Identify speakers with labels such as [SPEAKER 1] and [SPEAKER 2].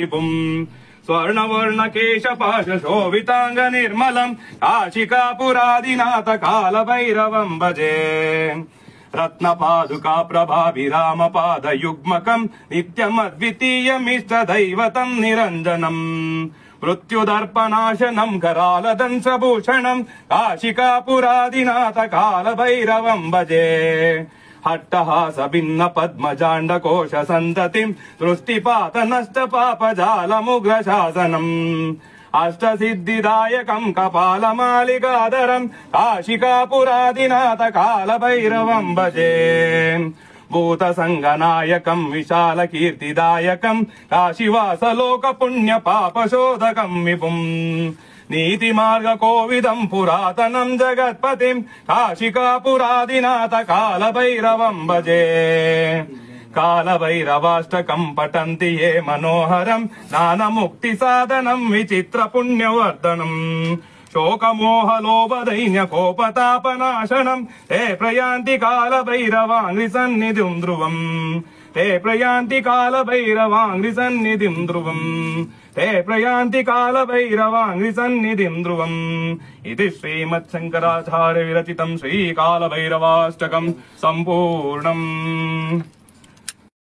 [SPEAKER 1] स्वर्णवर्णकेशपाशोभितांग निर्मलम् काशिकापुरादिनाथ कालभैरवम् भजे रत्नपादुका प्रभाभिरामपादयुग्मकम् नित्यमद्वितीयमिष्टदैवतम् निरञ्जनम् मृत्युदर्पनाशनम् करालदंशभूषणम् काशिकापुरादिनाथ कालभैरवम् भजे हट्टहास भिन्न पद्मजाण्डकोश सन्ततिम् सृष्टिपात नष्ट पापजालमुग्रशासनम् अष्टसिद्धिदायकम् कपालमालिकाधरम् काशिकापुरादिनाथ कालभैरवम् भजे भूतसङ्गनायकम् विशालकीर्तिदायकम् काशीवासलोकपुण्यपापशोधकम् विपुम् नीतिमार्गकोविदम् पुरातनम् जगत्पतिम् काशिकापुरादिनाथ कालभैरवम् भजे कालभैरवाष्टकम् पठन्ति ये मनोहरम् ज्ञानमुक्तिसाधनम् विचित्रपुण्यवर्धनम् शोकमोहलोभदैन्यकोपतापनाशनम् ते प्रयान्ति कालभैरवाङ्घ्रिसन्निधिम् ध्रुवम् ते प्रयान्ति कालभैरवाङ्घ्रिसन्निधिम् ध्रुवम् ते प्रयान्ति कालभैरवाङ्घ्रिसन्निधिम् ध्रुवम् इति श्रीमच्छङ्कराचार्य विरचितम् श्रीकालभैरवाष्टकम् सम्पूर्णम्।